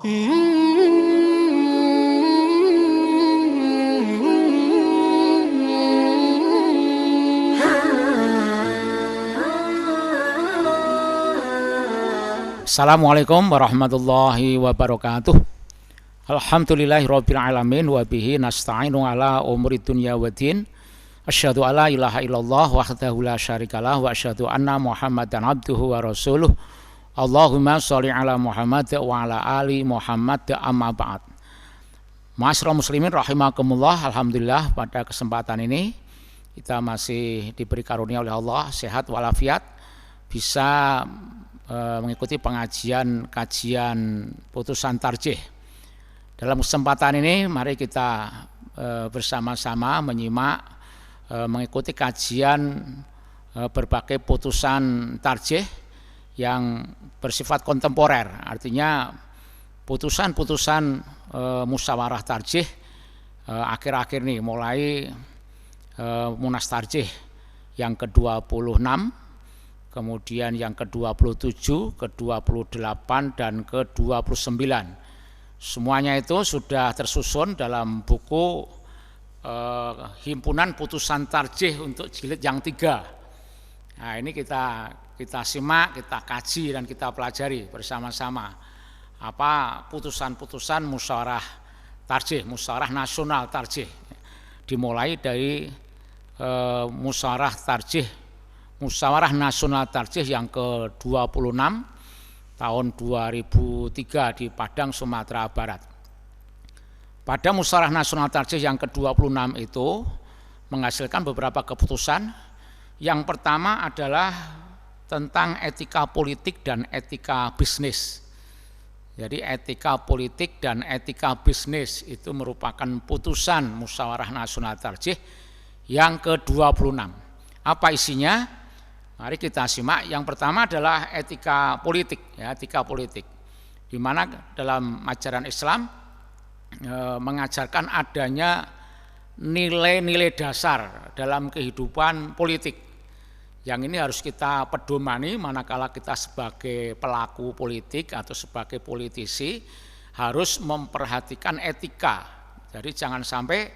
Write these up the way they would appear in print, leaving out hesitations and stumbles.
Assalamualaikum warahmatullahi wabarakatuh. Alhamdulillahirabbil alamin wa bihi nasta'inu ala umuri dunya waddin. Asyhadu alla ilaha illallah wahdahu la syarikalah wa asyhadu anna Muhammadan abduhu wa rasuluh. Allahumma sholli ala Muhammad wa ala ali Muhammad, amma ba'd. Ma'asyiral muslimin rahimakumullah, alhamdulillah pada kesempatan ini kita masih diberi karunia oleh Allah sehat walafiat, bisa mengikuti kajian putusan tarjih. Dalam kesempatan ini mari kita bersama-sama menyimak mengikuti kajian berbagai putusan tarjih yang bersifat kontemporer, artinya putusan-putusan musyawarah tarjih akhir-akhir ini, mulai munas tarjih yang ke-26, kemudian yang ke-27, ke-28, dan ke-29. Semuanya itu sudah tersusun dalam buku Himpunan Putusan Tarjih untuk jilid yang 3. Nah, ini kita simak, kita kaji, dan kita pelajari bersama-sama apa putusan-putusan musyawarah tarjih, musyawarah nasional tarjih, dimulai dari musyawarah nasional tarjih yang ke-26 tahun 2003 di Padang, Sumatera Barat. Pada musyawarah nasional tarjih yang ke-26 itu menghasilkan beberapa keputusan. Yang pertama adalah tentang etika politik dan etika bisnis. Jadi etika politik dan etika bisnis itu merupakan putusan musyawarah nasional tarjih yang ke-26. Apa isinya? Mari kita simak. Yang pertama adalah etika politik, ya, etika politik, di mana dalam ajaran Islam mengajarkan adanya nilai-nilai dasar dalam kehidupan politik. Yang ini harus kita pedomani manakala kita sebagai pelaku politik atau sebagai politisi harus memperhatikan etika. Jadi jangan sampai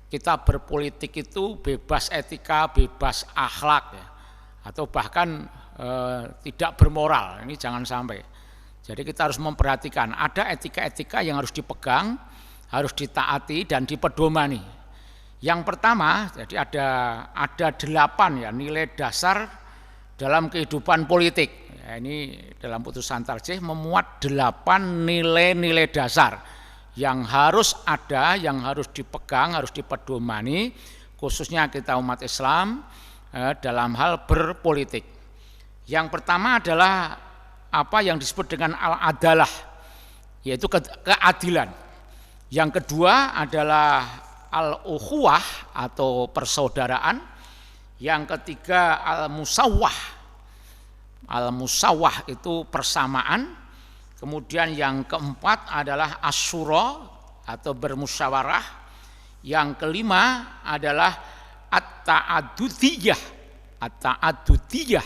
kita berpolitik itu bebas etika, bebas akhlak, ya, atau bahkan tidak bermoral. Ini jangan sampai. Jadi kita harus memperhatikan ada etika-etika yang harus dipegang, harus ditaati dan dipedomani. Yang pertama, jadi ada 8 ya nilai dasar dalam kehidupan politik. Ya, ini dalam putusan tarjih memuat 8 nilai-nilai dasar yang harus ada, yang harus dipegang, harus dipedomani, khususnya kita umat Islam dalam hal berpolitik. Yang pertama adalah apa yang disebut dengan al-adalah, yaitu keadilan. Yang kedua adalah al-ukhuwah atau persaudaraan. Yang ketiga al-musawwah. Al-musawwah itu persamaan. Kemudian yang keempat adalah asyura atau bermusyawarah. Yang kelima adalah at-ta'adudiyah. At-ta'adudiyah,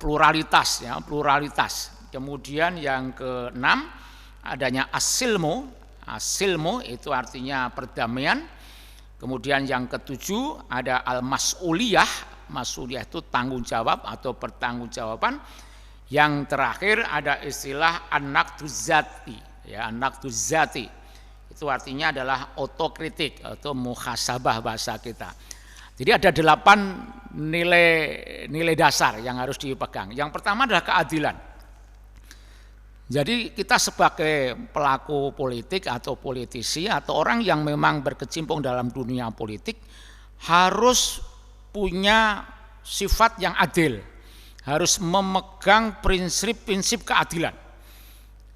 pluralitas, ya, pluralitas. Kemudian yang keenam adanya as-silmu. As-silmu itu artinya perdamaian. Kemudian yang ketujuh ada al-mas'uliyah. Mas'uliyah itu tanggung jawab atau pertanggungjawaban. Yang terakhir ada istilah an-naqduz-zati, ya, an-naqduz-zati. Itu artinya adalah otokritik atau muhasabah bahasa kita. Jadi ada 8 nilai dasar yang harus dipegang. Yang pertama adalah keadilan. Jadi kita sebagai pelaku politik atau politisi atau orang yang memang berkecimpung dalam dunia politik harus punya sifat yang adil, harus memegang prinsip-prinsip keadilan.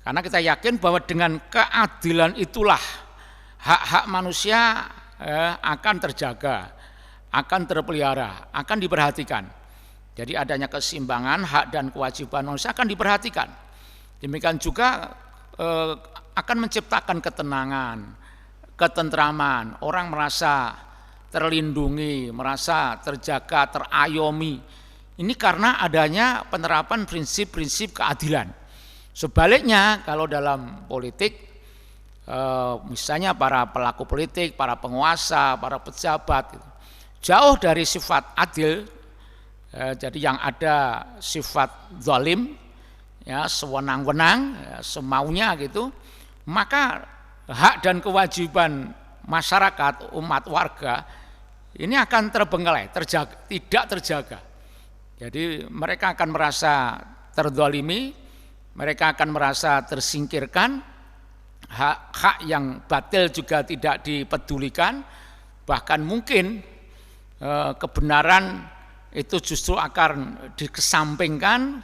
Karena kita yakin bahwa dengan keadilan itulah hak-hak manusia akan terjaga, akan terpelihara, akan diperhatikan. Jadi adanya keseimbangan hak dan kewajiban manusia akan diperhatikan. Demikian juga akan menciptakan ketenangan, ketentraman, orang merasa terlindungi, merasa terjaga, terayomi. Ini karena adanya penerapan prinsip-prinsip keadilan. Sebaliknya kalau dalam politik, misalnya para pelaku politik, para penguasa, para pejabat, jauh dari sifat adil, jadi yang ada sifat zalim, ya sewenang-wenang, ya, semaunya gitu, maka hak dan kewajiban masyarakat, umat warga ini akan terbengkalai, tidak terjaga. Jadi mereka akan merasa terzalimi, mereka akan merasa tersingkirkan, hak yang batil juga tidak dipedulikan, bahkan mungkin kebenaran itu justru akan dikesampingkan,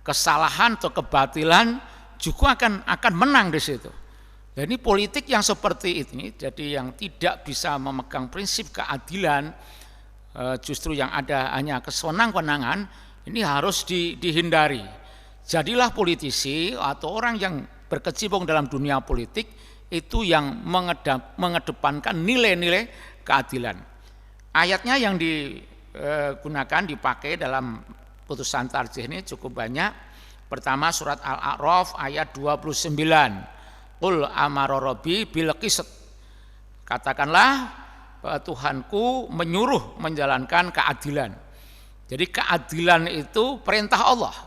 kesalahan atau kebatilan juga akan menang di situ. Dan ini politik yang seperti ini, jadi yang tidak bisa memegang prinsip keadilan, justru yang ada hanya kesenang-wenangan, ini harus dihindari. Jadilah politisi atau orang yang berkecimpung dalam dunia politik itu yang mengedepankan nilai-nilai keadilan. Ayatnya yang digunakan, dipakai dalam putusan tarjih ini cukup banyak. Pertama surat Al-A'raf ayat 29. Qul amara rabbi bil qist. Katakanlah bahwa Tuhanku menyuruh menjalankan keadilan. Jadi keadilan itu perintah Allah,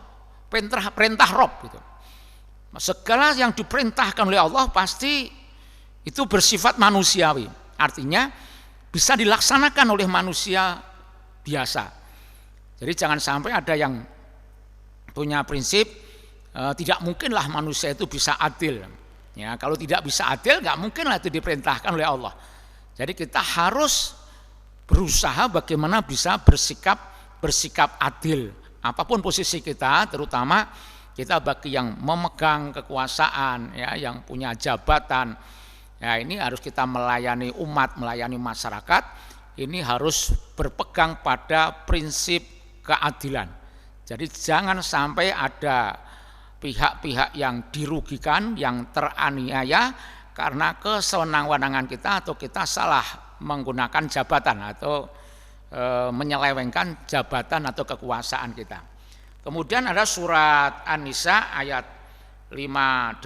perintah Rabb gitu. Segala yang diperintahkan oleh Allah pasti itu bersifat manusiawi. Artinya bisa dilaksanakan oleh manusia biasa. Jadi jangan sampai ada yang punya prinsip tidak mungkinlah manusia itu bisa adil. Ya, kalau tidak bisa adil, nggak mungkinlah itu diperintahkan oleh Allah. Jadi kita harus berusaha bagaimana bisa bersikap adil. Apapun posisi kita, terutama kita bagi yang memegang kekuasaan, ya, yang punya jabatan, ya ini harus kita melayani umat, melayani masyarakat. Ini harus berpegang pada prinsip keadilan. Jadi jangan sampai ada pihak-pihak yang dirugikan, yang teraniaya karena kesenang-wenangan kita atau kita salah menggunakan jabatan atau menyelewengkan jabatan atau kekuasaan kita. Kemudian ada surat An-Nisa ayat 58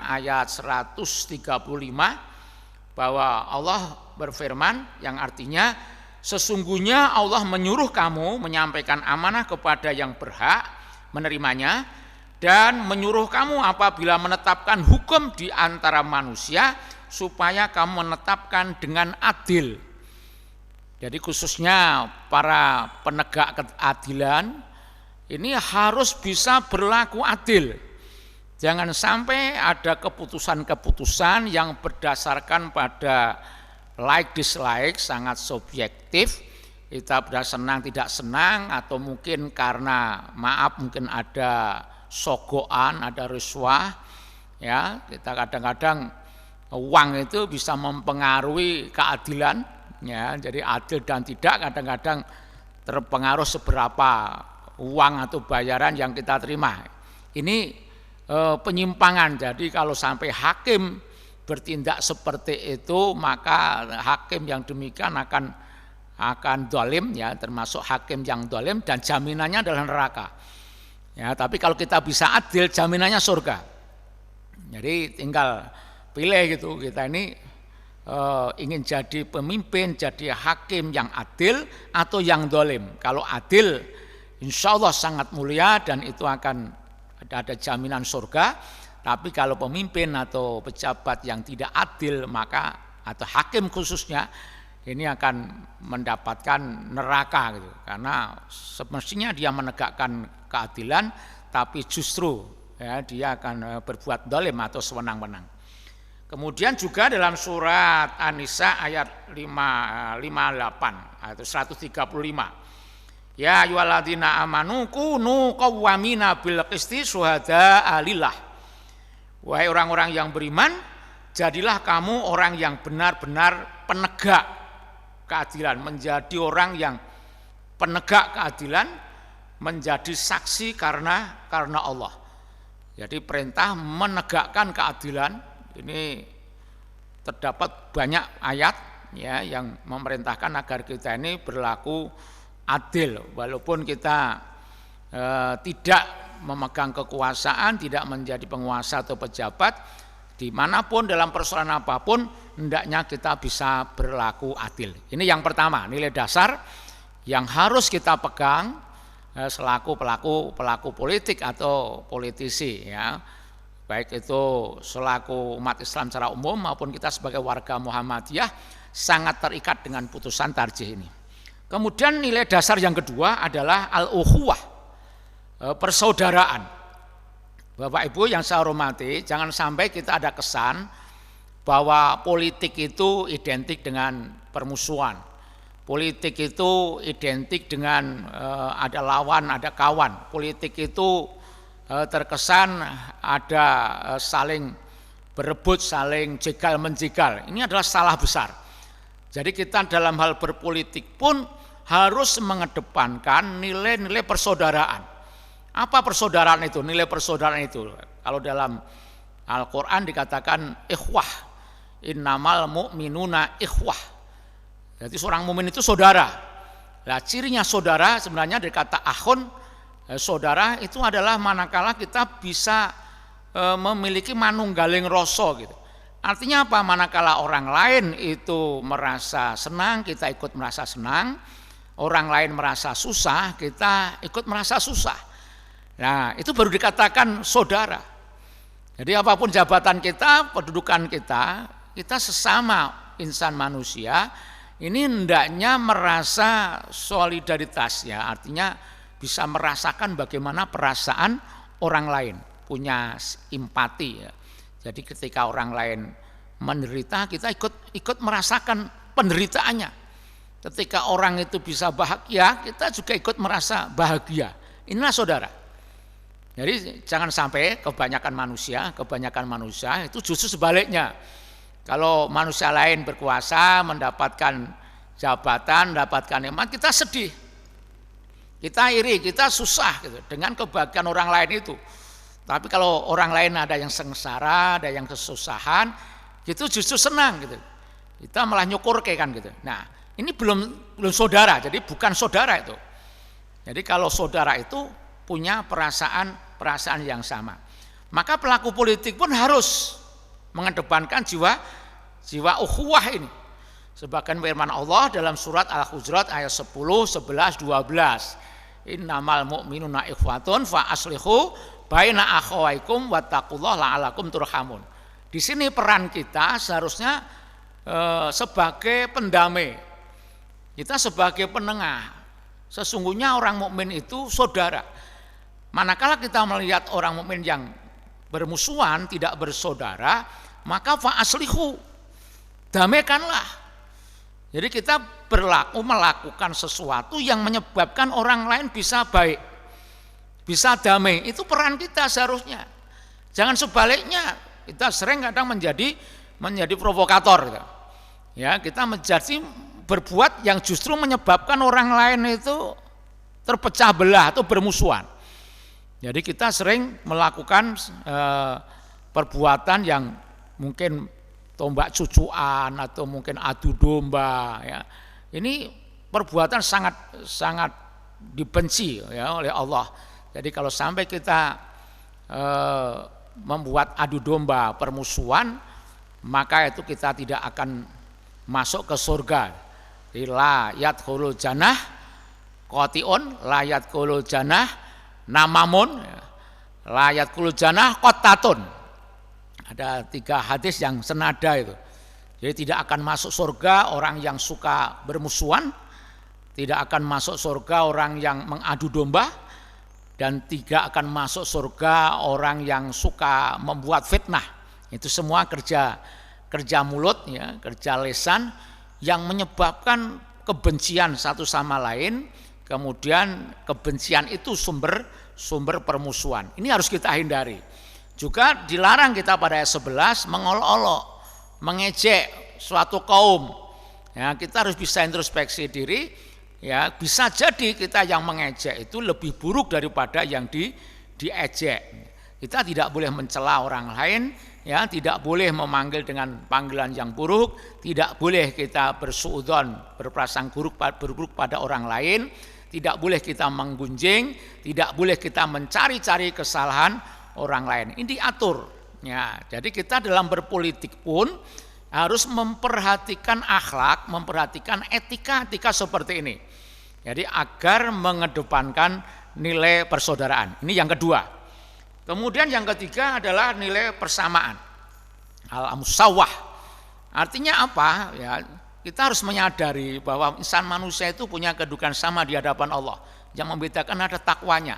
ayat 135 bahwa Allah berfirman yang artinya sesungguhnya Allah menyuruh kamu menyampaikan amanah kepada yang berhak menerimanya dan menyuruh kamu apabila menetapkan hukum di antara manusia supaya kamu menetapkan dengan adil. Jadi khususnya para penegak keadilan ini harus bisa berlaku adil. Jangan sampai ada keputusan-keputusan yang berdasarkan pada like dislike, sangat subjektif. Kita sudah senang tidak senang atau mungkin karena mungkin ada sogokan, ada riswah, ya kita kadang-kadang uang itu bisa mempengaruhi keadilan, ya jadi adil dan tidak kadang-kadang terpengaruh seberapa uang atau bayaran yang kita terima. Ini penyimpangan. Jadi kalau sampai hakim bertindak seperti itu, maka hakim yang demikian akan zalim, ya termasuk hakim yang zalim dan jaminannya adalah neraka. Ya, tapi kalau kita bisa adil, jaminannya surga. Jadi tinggal pilih gitu. Kita ini ingin jadi pemimpin, jadi hakim yang adil atau yang zalim. Kalau adil, insya Allah sangat mulia dan itu akan ada jaminan surga. Tapi kalau pemimpin atau pejabat yang tidak adil, maka atau hakim khususnya ini akan mendapatkan neraka gitu. Karena semestinya dia menegakkan keadilan, tapi justru ya, dia akan berbuat zalim atau sewenang-wenang. Kemudian juga dalam surat An-Nisa ayat 58 atau 135. Ya ayyuhalladzina amanu kunu qawwamina bil qisti syuhada'a lillah. Wahai orang-orang yang beriman, jadilah kamu orang yang benar-benar penegak keadilan, menjadi orang yang penegak keadilan, menjadi saksi karena Allah. Jadi perintah menegakkan keadilan ini terdapat banyak ayat ya yang memerintahkan agar kita ini berlaku adil walaupun kita tidak memegang kekuasaan, tidak menjadi penguasa atau pejabat, dimanapun dalam persoalan apapun, hendaknya kita bisa berlaku adil. Ini yang pertama, nilai dasar yang harus kita pegang selaku pelaku politik atau politisi, ya, baik itu selaku umat Islam secara umum maupun kita sebagai warga Muhammadiyah sangat terikat dengan putusan tarjih ini. Kemudian nilai dasar yang kedua adalah al-ukhuwah, persaudaraan. Bapak Ibu yang saya hormati, jangan sampai kita ada kesan bahwa politik itu identik dengan permusuhan. Politik itu identik dengan ada lawan, ada kawan. Politik itu terkesan ada saling berebut, saling jegal-menjegal. Ini adalah salah besar. Jadi kita dalam hal berpolitik pun harus mengedepankan nilai-nilai persaudaraan. Apa persaudaraan itu? Nilai persaudaraan itu, kalau dalam Al-Quran dikatakan ikhwah, innamal mu'minuna ikhwah. Jadi seorang mukmin itu saudara. Nah, cirinya saudara sebenarnya dari kata akhun, saudara itu adalah manakala kita bisa memiliki manunggaling rasa gitu. Artinya apa? Manakala orang lain itu merasa senang, kita ikut merasa senang. Orang lain merasa susah, kita ikut merasa susah. Nah, itu baru dikatakan saudara. Jadi apapun jabatan kita, kedudukan kita sesama insan manusia, ini hendaknya merasa solidaritas, ya, artinya bisa merasakan bagaimana perasaan orang lain, punya empati, ya. Jadi ketika orang lain menderita, kita ikut merasakan penderitaannya. Ketika orang itu bisa bahagia, kita juga ikut merasa bahagia. Inilah saudara. Jadi jangan sampai kebanyakan manusia itu justru sebaliknya. Kalau manusia lain berkuasa, mendapatkan jabatan, mendapatkan nikmat, kita sedih, kita iri, kita susah gitu dengan kebahagiaan orang lain itu. Tapi kalau orang lain ada yang sengsara, ada yang kesusahan, itu justru senang gitu. Kita malah nyukur kan gitu. Nah, ini belum saudara, jadi bukan saudara itu. Jadi kalau saudara itu punya perasaan yang sama. Maka pelaku politik pun harus mengedepankan jiwa ukhuwah ini. Sebagian firman Allah dalam surat Al-Hujurat ayat 10, 11, 12. Innamal mu'minuna ikhwatun fa aslihu baina akhawaikum wattaqullaha la'alakum turhamun. Di sini peran kita seharusnya sebagai pendamai. Kita sebagai penengah. Sesungguhnya orang mukmin itu saudara. Manakala kita melihat orang mukmin yang bermusuhan, tidak bersaudara, maka fa aslihu, damaikanlah. Jadi kita melakukan sesuatu yang menyebabkan orang lain bisa baik, bisa damai. Itu peran kita seharusnya. Jangan sebaliknya, kita sering kadang menjadi provokator gitu. Ya, kita menjadi berbuat yang justru menyebabkan orang lain itu terpecah belah atau bermusuhan. Jadi kita sering melakukan perbuatan yang mungkin tombak cucuan atau mungkin adu domba, ya. Ini perbuatan sangat dibenci, ya, oleh Allah. Jadi kalau sampai kita membuat adu domba, permusuhan, maka itu kita tidak akan masuk ke surga. La yadkhulul jannah qati'un, la yadkhulul jannah namamun, la yadkhulul jannah qattatun. Ada 3 hadis yang senada itu. Jadi tidak akan masuk surga orang yang suka bermusuhan, tidak akan masuk surga orang yang mengadu domba, dan tidak akan masuk surga orang yang suka membuat fitnah. Itu semua kerja mulut, ya, kerja lisan yang menyebabkan kebencian satu sama lain, kemudian kebencian itu sumber permusuhan. Ini harus kita hindari. Juga dilarang kita pada ayat 11 mengolok-olok, mengejek suatu kaum. Ya, kita harus bisa introspeksi diri. Ya, bisa jadi kita yang mengejek itu lebih buruk daripada yang diejek. Kita tidak boleh mencela orang lain, ya, tidak boleh memanggil dengan panggilan yang buruk, tidak boleh kita bersuudzon, berprasangka buruk pada orang lain, tidak boleh kita menggunjing, tidak boleh kita mencari-cari kesalahan orang lain. Ini diatur. Ya, jadi kita dalam berpolitik pun harus memperhatikan akhlak, memperhatikan etika seperti ini. Jadi agar mengedepankan nilai persaudaraan. Ini yang kedua. Kemudian yang ketiga adalah nilai persamaan. Al-musawwah. Artinya apa? Ya, kita harus menyadari bahwa insan manusia itu punya kedudukan sama di hadapan Allah. Yang membedakan ada takwanya.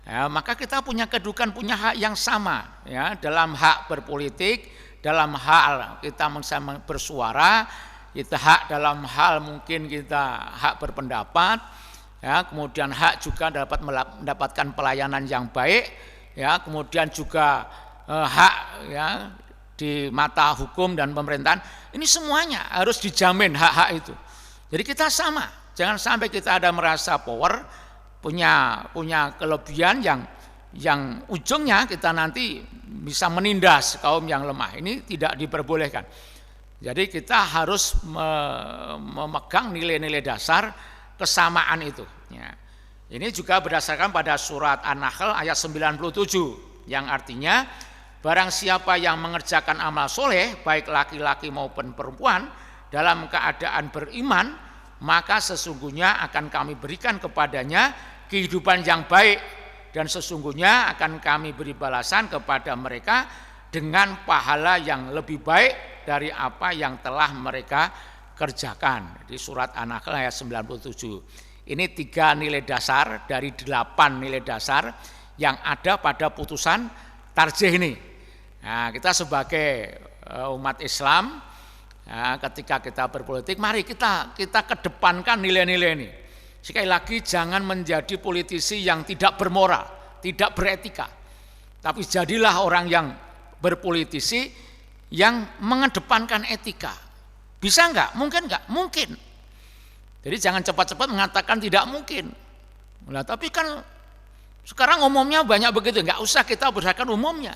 Ya, maka kita punya kedudukan, punya hak yang sama ya, dalam hak berpolitik, dalam hal kita bersuara, kita hak dalam hal mungkin kita hak berpendapat, ya, kemudian hak juga dapat mendapatkan pelayanan yang baik, ya, kemudian juga hak ya di mata hukum dan pemerintahan. Ini semuanya harus dijamin hak-hak itu. Jadi kita sama, jangan sampai kita ada merasa power, punya kelebihan yang ujungnya kita nanti bisa menindas kaum yang lemah. Ini tidak diperbolehkan. Jadi kita harus memegang nilai-nilai dasar kesamaan itu. Ya. Ini juga berdasarkan pada surat An-Nahl ayat 97 yang artinya barang siapa yang mengerjakan amal soleh baik laki-laki maupun perempuan dalam keadaan beriman, maka sesungguhnya akan kami berikan kepadanya kehidupan yang baik dan sesungguhnya akan kami beri balasan kepada mereka dengan pahala yang lebih baik dari apa yang telah mereka kerjakan. Di surat An-Nahl ayat 97. Ini 3 nilai dasar dari 8 nilai dasar yang ada pada putusan tarjih ini. Nah, kita sebagai umat Islam, ya, ketika kita berpolitik, mari kita kedepankan nilai-nilai ini. Sekali lagi jangan menjadi politisi yang tidak bermoral, tidak beretika. Tapi jadilah orang yang berpolitisi yang mengedepankan etika. Bisa enggak? Mungkin enggak? Mungkin. Jadi jangan cepat-cepat mengatakan tidak mungkin. Nah, tapi kan sekarang umumnya banyak begitu, enggak usah kita berdasarkan umumnya.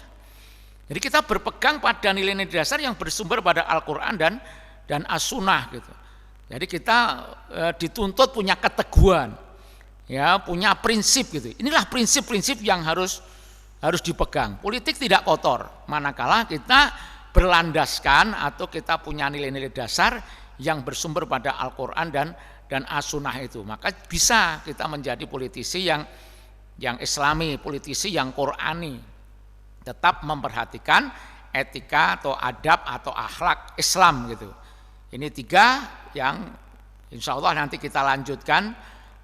Jadi kita berpegang pada nilai-nilai dasar yang bersumber pada Al-Quran dan As-Sunnah gitu. Jadi kita dituntut punya keteguhan, ya, punya prinsip gitu. Inilah prinsip-prinsip yang harus dipegang. Politik tidak kotor, manakala kita berlandaskan atau kita punya nilai-nilai dasar yang bersumber pada Al-Quran dan As-Sunnah itu. Maka bisa kita menjadi politisi yang Islami, politisi yang Qurani. Tetap memperhatikan etika atau adab atau akhlak Islam gitu. Ini 3 yang insya Allah nanti kita lanjutkan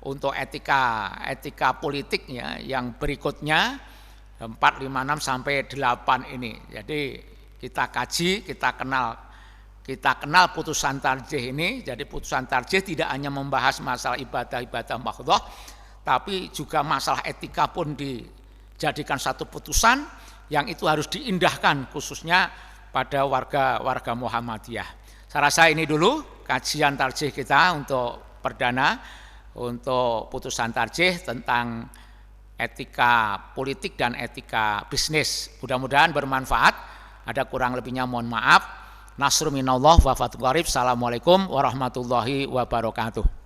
untuk etika politik ya, yang berikutnya 4, 5, 6 sampai 8 ini. Jadi kita kaji, kita kenal putusan tarjih ini. Jadi putusan tarjih tidak hanya membahas masalah ibadah-ibadah mahdhah, tapi juga masalah etika pun dijadikan satu putusan yang itu harus diindahkan khususnya pada warga Muhammadiyah. Saya rasa ini dulu kajian tarjih kita untuk perdana, untuk putusan tarjih tentang etika politik dan etika bisnis. Mudah-mudahan bermanfaat. Ada kurang lebihnya mohon maaf. Nasrun minallah wa fathun qarib. Assalamualaikum warahmatullahi wabarakatuh.